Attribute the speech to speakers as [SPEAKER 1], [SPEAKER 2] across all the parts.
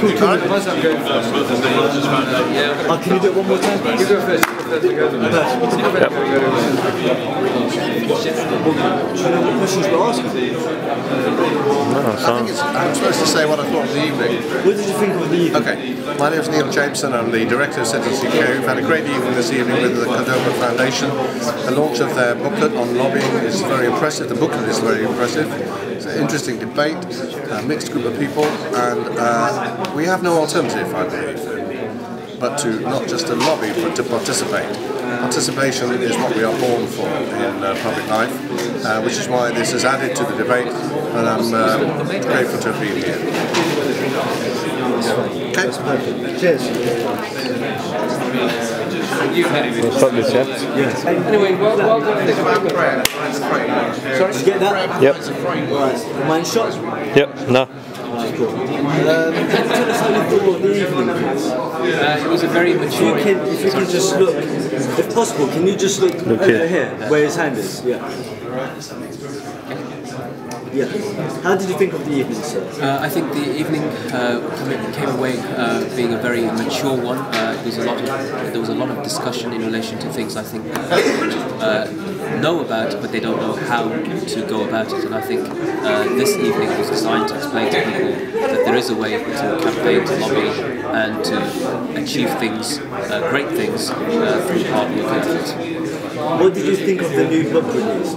[SPEAKER 1] Cool. Can you do it one more time? You go first. What questions were asked?
[SPEAKER 2] I'm supposed to say what I thought of the evening.
[SPEAKER 1] What did you think of the evening?
[SPEAKER 2] Okay, my name is Neil Jameson. I'm the director of Citizen UK. We've had a great evening this evening with the Cordoba Foundation. The launch of their booklet on lobbying is very impressive. The booklet is very impressive. It's an interesting debate, a mixed group of people, and we have no alternative, I believe, but to not just to lobby, but to participate. Participation is what we are born for in public life, which is why this is added to the debate, and I'm grateful to have been here. Okay.
[SPEAKER 1] Cheers.
[SPEAKER 3] We'll stop this, yeah?
[SPEAKER 1] Yes.
[SPEAKER 4] Anyway, well done.
[SPEAKER 1] Sorry, did you get that?
[SPEAKER 3] Yep.
[SPEAKER 1] Right. Mine shot?
[SPEAKER 3] Yep, no.
[SPEAKER 1] Cool. Can you tell us how you thought of the evening, please?
[SPEAKER 4] It was a very mature.
[SPEAKER 1] If you can just look, if possible, can you just look over here, where his hand is? Yeah. Yeah. How did you think of the evening, sir?
[SPEAKER 4] I think the evening came away being a very mature one. There was a lot of discussion in relation to things I think know about, but they don't know how to go about it. And I think this evening was designed to explain to people that there is a way to campaign, to lobby, and to achieve things, great things, through hard work and effort.
[SPEAKER 1] What did you think of the new book release?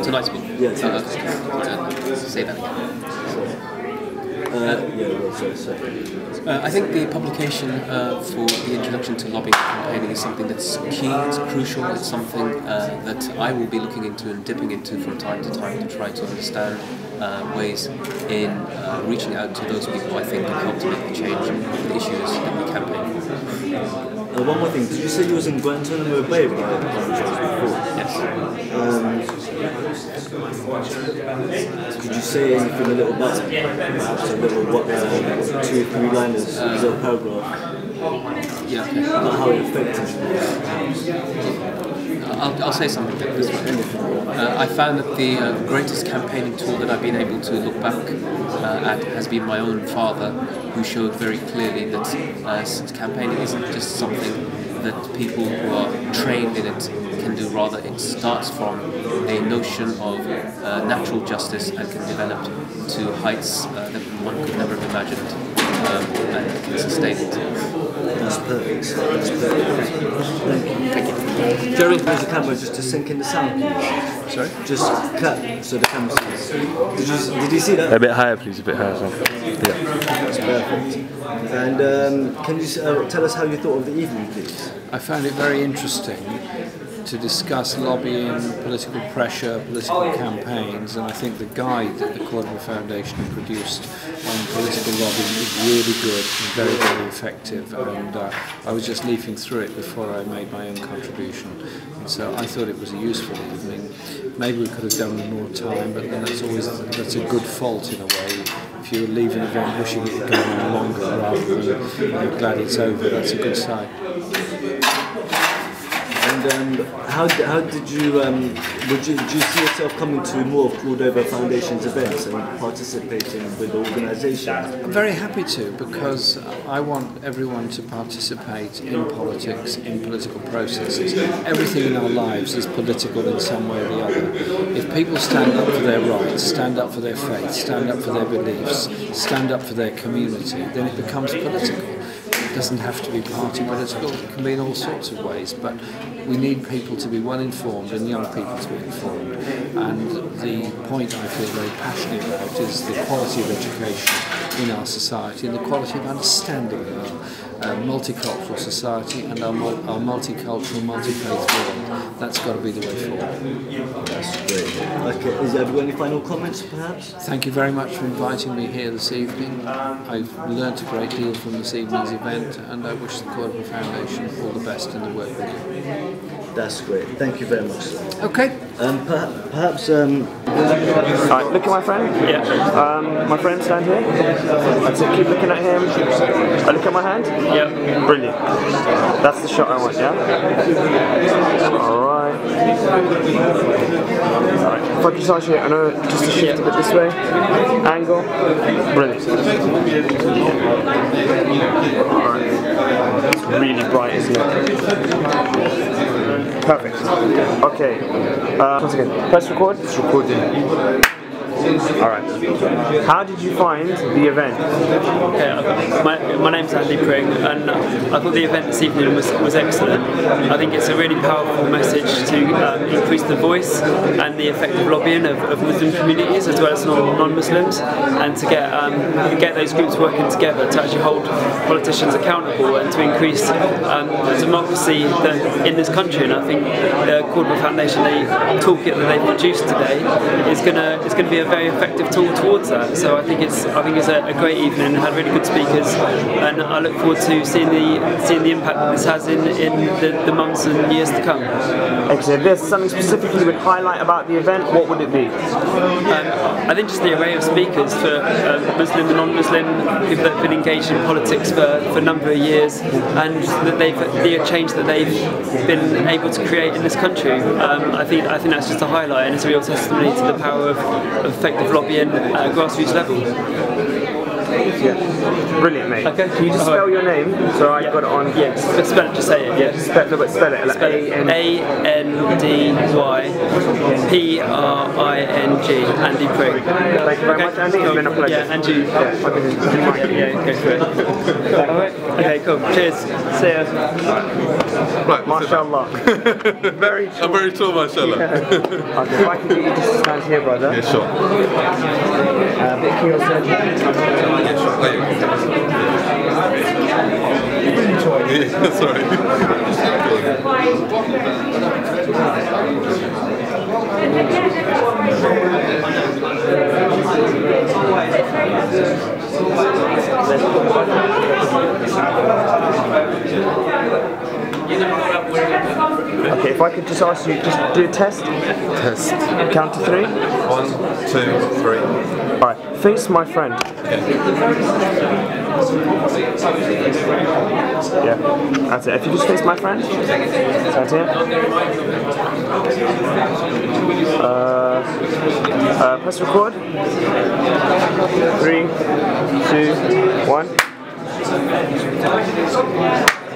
[SPEAKER 4] Tonight's book?
[SPEAKER 1] Yeah,
[SPEAKER 4] say that again.
[SPEAKER 1] Yeah,
[SPEAKER 4] I think the publication for the introduction to lobbying and campaigning is something that's key, it's crucial, it's something that I will be looking into and dipping into from time to time to try to understand ways in reaching out to those people I think can help to make the change in the issues that we campaign for.
[SPEAKER 1] one more thing, did you say you was in Guantanamo Bay before?
[SPEAKER 4] Yes.
[SPEAKER 1] Could you say anything a little about it? Perhaps a little, 2 or 3 liners, a little paragraph?
[SPEAKER 4] Yeah. Okay.
[SPEAKER 1] About how it affected you?
[SPEAKER 4] I'll say something like this. I found that the greatest campaigning tool that I've been able to look back at has been my own father, who showed very clearly that campaigning isn't just something that people who are trained in it can do. Rather, it starts from a notion of natural justice and can develop to heights that one could never have imagined, and can sustain it.
[SPEAKER 1] That's perfect. That's perfect. Thank you. Jerry, use the camera just to sink in the sound, please.
[SPEAKER 2] Sorry?
[SPEAKER 1] Just cut so the camera sees. Did you see that?
[SPEAKER 3] A bit higher, please, a bit higher. Yeah.
[SPEAKER 1] That's perfect. And can you tell us how you thought of the evening, please?
[SPEAKER 5] I found it very interesting to discuss lobbying, political pressure, political campaigns, and I think the guide that the Cordoba Foundation produced on political lobbying is really good and very, very effective, and I was just leafing through it before I made my own contribution, and so I thought it was a useful evening. Maybe we could have done more time, but then that's a good fault in a way. If you leave an event wishing it would go on longer rather than you're glad it's over, that's a good sign.
[SPEAKER 1] And how did you do you see yourself coming to more of Cordoba Foundation's events and participating with the organisation?
[SPEAKER 5] I'm very happy to, because I want everyone to participate in politics, in political processes. Everything in our lives is political in some way or the other. If people stand up for their rights, stand up for their faith, stand up for their beliefs, stand up for their community, then it becomes political. It doesn't have to be party political, it can be in all sorts of ways, but we need people to be well informed and young people to be informed. And the point I feel very passionate about is the quality of education in our society and the quality of understanding our multicultural society and our multicultural, multi-faith world. That's got to be the way forward.
[SPEAKER 1] That's great. Okay, have you got any final comments perhaps?
[SPEAKER 5] Thank you very much for inviting me here this evening. I've learnt a great deal from this evening's event, and I wish the Cordoba Foundation all the best in the work we do.
[SPEAKER 1] That's great. Thank you very much, sir.
[SPEAKER 5] Okay.
[SPEAKER 1] Perhaps.
[SPEAKER 3] Alright, look at my friend. Yeah. My friend, stand here. That's it. Keep looking at him. Look at my hand. Yeah. Brilliant. That's the shot I want. Yeah. All right. If I just ask you, I know, just to shift a bit this way, angle, brilliant. Alright, it's really bright, isn't it? Perfect. Okay, once again, press record. It's recording. Alright. How did you find the event?
[SPEAKER 6] My name's Andy Pring, and I thought the event this evening was excellent. I think it's a really powerful message to increase the voice and the effective lobbying of Muslim communities as well as non-Muslims, and to get those groups working together to actually hold politicians accountable and to increase democracy in this country. And I think the Cordoba Foundation, the toolkit that they produced today, is going to be a very effective tool towards that. So I think it's a great evening. Had really good speakers, and I look forward to seeing the impact that this has in the months and years to come.
[SPEAKER 3] Excellent. If there's something specifically you would highlight about the event, what would it be?
[SPEAKER 6] I think just the array of speakers for Muslim and non-Muslim, people that have been engaged in politics for a number of years, and that the change that they've been able to create in this country. I think that's just a highlight, and it's a real testimony to the power of effective lobbying at a grassroots level.
[SPEAKER 3] Yeah. Brilliant, mate.
[SPEAKER 6] Okay.
[SPEAKER 3] Can you just spell your name so I got it on?
[SPEAKER 6] Yes. Spell it. Just say it. Yeah.
[SPEAKER 3] Spell it.
[SPEAKER 6] Spell it. A-N-D-Y-P-R-I-N-G. Andy Pring.
[SPEAKER 3] Thank you very much, Andy. It's been a pleasure.
[SPEAKER 6] Yeah, and you. Yeah, go for it. Alright. Okay, cool. Cheers. See ya.
[SPEAKER 2] Right,
[SPEAKER 3] MashaAllah. Very tall.
[SPEAKER 2] I'm very tall, mashallah.
[SPEAKER 3] Okay, if I can get you just to stand here, brother.
[SPEAKER 2] Yeah, sure. Yeah, sure. There you go. Yeah, sorry.
[SPEAKER 3] Okay, if I could just ask you, just do a test.
[SPEAKER 2] Test.
[SPEAKER 3] Count to 3.
[SPEAKER 2] 1, 2, 3.
[SPEAKER 3] Alright, face my friend. Yeah, that's it. If you just face my friend. That's it. Press record. 3, 2, 1.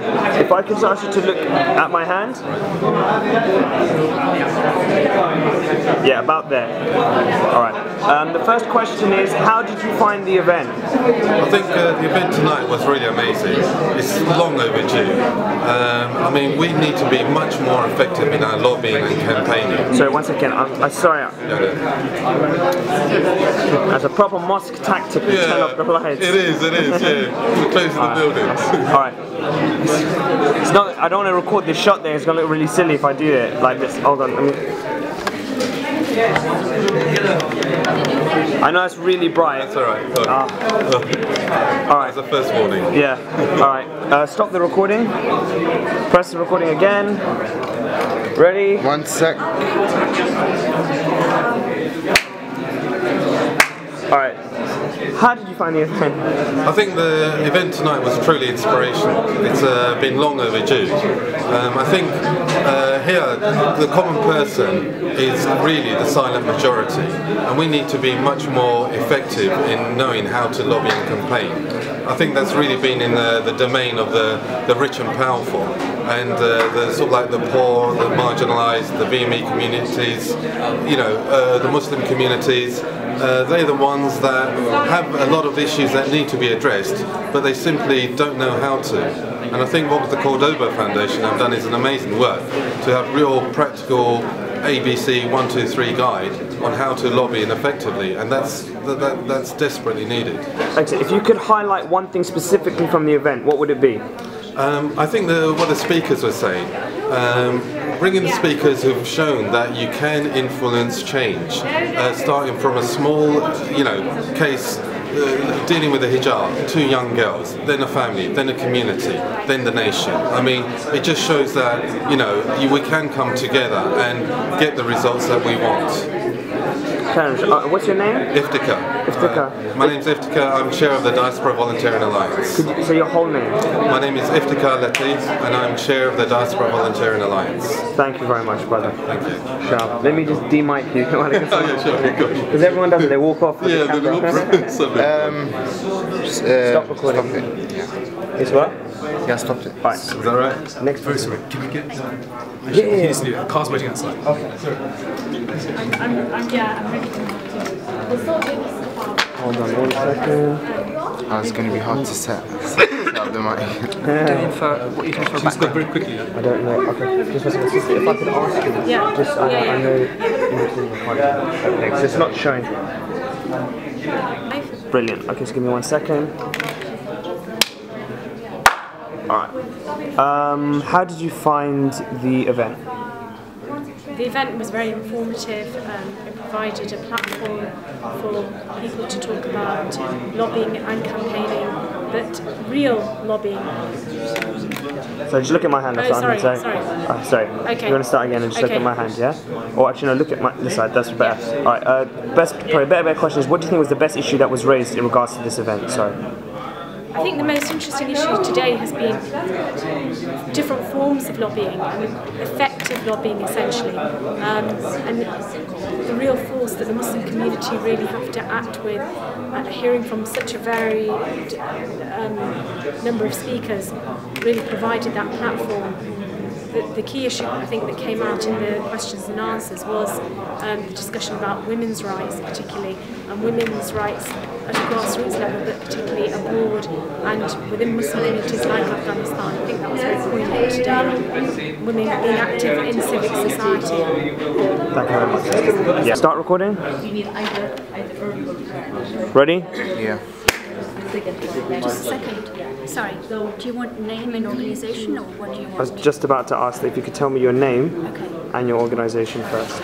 [SPEAKER 3] If I could just ask you to look at my hand. Yeah, about there. Alright. The first question is, how did you find the event?
[SPEAKER 7] I think the event tonight was really amazing. It's long overdue. I mean, we need to be much more effective in our lobbying and campaigning.
[SPEAKER 3] So once again, I'm sorry. As a proper mosque tactic, we turn off the lights.
[SPEAKER 7] It is, yeah. We're closing the buildings.
[SPEAKER 3] Alright. It's not. I don't want to record this shot there. It's gonna look really silly if I do it like this. Hold on. I know it's really bright.
[SPEAKER 7] That's alright.
[SPEAKER 3] Alright.
[SPEAKER 7] That's the first warning.
[SPEAKER 3] Yeah. Alright. Stop the recording. Press the recording again. Ready?
[SPEAKER 2] 1 sec.
[SPEAKER 3] Alright. How did you find the event?
[SPEAKER 7] I think the event tonight was truly inspirational. It's been long overdue. I think here the common person is really the silent majority, and we need to be much more effective in knowing how to lobby and campaign. I think that's really been in the domain of the rich and powerful, and the sort of like the poor, the marginalised, the BME communities, the Muslim communities. They're the ones that have a lot of issues that need to be addressed, but they simply don't know how to. And I think what the Cordoba Foundation have done is an amazing work to have real practical ABC 1, 2, 3 guide on how to lobby effectively, and that's desperately needed.
[SPEAKER 3] Thanks. If you could highlight one thing specifically from the event, what would it be?
[SPEAKER 7] I think what the speakers were saying, bringing the speakers who've shown that you can influence change, starting from a small, case, dealing with the hijab, 2 young girls, then a family, then a community, then the nation. I mean, it just shows that, we can come together and get the results that we want.
[SPEAKER 3] Clarence. What's your name?
[SPEAKER 7] Iftikhar.
[SPEAKER 3] Iftikhar.
[SPEAKER 7] My name's Iftikhar. I'm chair of the Diaspora Volunteering Alliance.
[SPEAKER 3] Could you say your whole name?
[SPEAKER 7] My name is Iftikhar Latif, and I'm chair of the Diaspora Volunteering Alliance.
[SPEAKER 3] Thank you very much, brother.
[SPEAKER 7] Thank you.
[SPEAKER 3] Sure. Let me just de-mic you.
[SPEAKER 7] Oh, yeah, sure, yeah, good.
[SPEAKER 3] Because everyone does it, they walk off with the camera.
[SPEAKER 2] Stop
[SPEAKER 3] recording.
[SPEAKER 2] Stop it. Yeah.
[SPEAKER 3] It's what?
[SPEAKER 2] Yeah, stopped it.
[SPEAKER 3] Right.
[SPEAKER 7] Is that right?
[SPEAKER 3] Next
[SPEAKER 8] Very sorry, can we get...
[SPEAKER 3] Yeah.
[SPEAKER 8] Car's waiting outside.
[SPEAKER 3] Okay.
[SPEAKER 9] I'm ready to
[SPEAKER 3] Hold on 1 second.
[SPEAKER 2] Oh, it's going to be hard to set up the mic.
[SPEAKER 8] What are you doing for background? Very quickly, yeah?
[SPEAKER 3] I don't know. Okay. Just if I could ask you, just I know in between the podcast. Okay, so it's not showing. Brilliant. Okay, so give me 1 second. Alright. How did you find the event?
[SPEAKER 9] The event was very informative. It provided a platform for people to talk about lobbying and campaigning, but real lobbying.
[SPEAKER 3] So just look at my hand. That's what I'm
[SPEAKER 9] sorry.
[SPEAKER 3] saying. Sorry.
[SPEAKER 9] Okay.
[SPEAKER 3] You want to start again and just look at my hand, yeah? Or actually, no, look at this side. That's better.
[SPEAKER 9] Yeah.
[SPEAKER 3] All right. Better question is, what do you think was the best issue that was raised in regards to this event? Sorry.
[SPEAKER 9] I think the most interesting issue today has been different forms of lobbying and effective lobbying, essentially, and the real force that the Muslim community really have to act with. Hearing from such a varied number of speakers really provided that platform. The key issue, I think, that came out in the questions and answers was the discussion about women's rights, particularly, and women's rights at a grassroots level, but particularly abroad and within Muslim communities like Afghanistan. I think that was very poignant today. Women being active in civic society.
[SPEAKER 3] Thank you very much. Yeah. Start recording. Ready?
[SPEAKER 2] Yeah.
[SPEAKER 10] Just a second. Sorry. Do you want name and organisation, or what do you want?
[SPEAKER 3] I was just about to ask if you could tell me your name and your organisation first.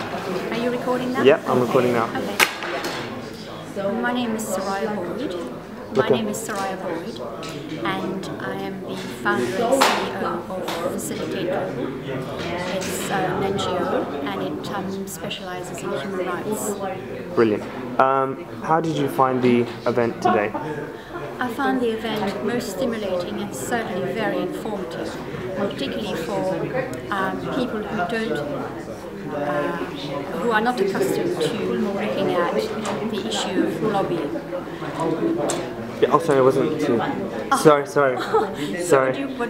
[SPEAKER 10] Are you recording now?
[SPEAKER 3] Yep, I'm recording now.
[SPEAKER 10] Okay. My name is Soraya Boyd. My name is Soraya Boyd, and I am the founder and CEO of Facilitate Global. It's an NGO, and it specialises in human rights.
[SPEAKER 3] Brilliant. How did you find the event today?
[SPEAKER 10] I found the event most stimulating and certainly very informative, particularly for people who are not accustomed to looking at the issue of lobbying.
[SPEAKER 3] Yeah, oh, sorry, I wasn't too... Sorry.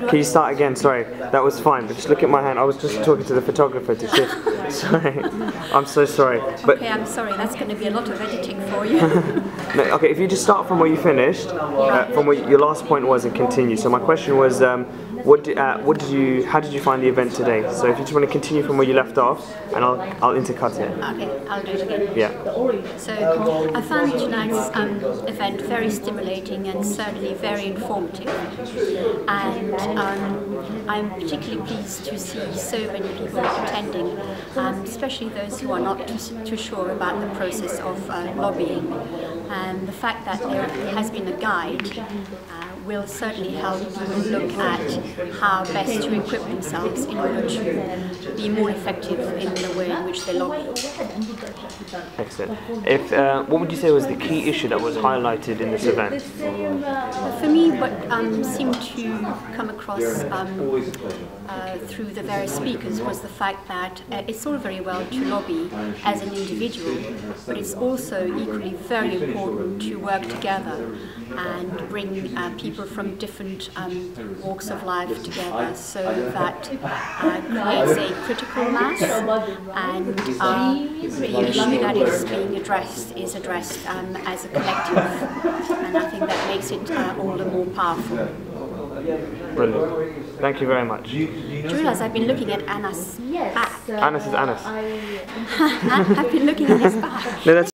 [SPEAKER 3] Can you start again? Sorry, that was fine, but just look at my hand. I was just talking to the photographer to shift. Sorry, I'm so sorry. But
[SPEAKER 10] okay, I'm sorry, that's going to be a lot of editing for you.
[SPEAKER 3] No, okay, if you just start from where you finished, from where your last point was, and continue. So my question was, how did you find the event today? So if you just want to continue from where you left off, and I'll intercut it.
[SPEAKER 10] Okay, I'll do it again.
[SPEAKER 3] Yeah.
[SPEAKER 10] So I found tonight's event very stimulating and certainly very informative, and I'm particularly pleased to see so many people attending, especially those who are not too sure about the process of lobbying. And the fact that there has been a guide will certainly help people look at how best to equip themselves in order to be more effective in the way in which they lobby.
[SPEAKER 3] Excellent. What would you say was the key issue that was highlighted in this event?
[SPEAKER 10] For me, what seemed to come across through the various speakers was the fact that it's all very well to lobby as an individual, but it's also equally very important to work together and bring people from different walks of life together, so that creates a critical mass, and the issue that is being addressed is addressed as a collective, and I think that makes it all the more powerful.
[SPEAKER 3] Brilliant. Thank you very much.
[SPEAKER 10] Do you realise I've been looking at Anas' back?
[SPEAKER 3] Anas is Anas.
[SPEAKER 10] I've been looking at his back.
[SPEAKER 3] No, that's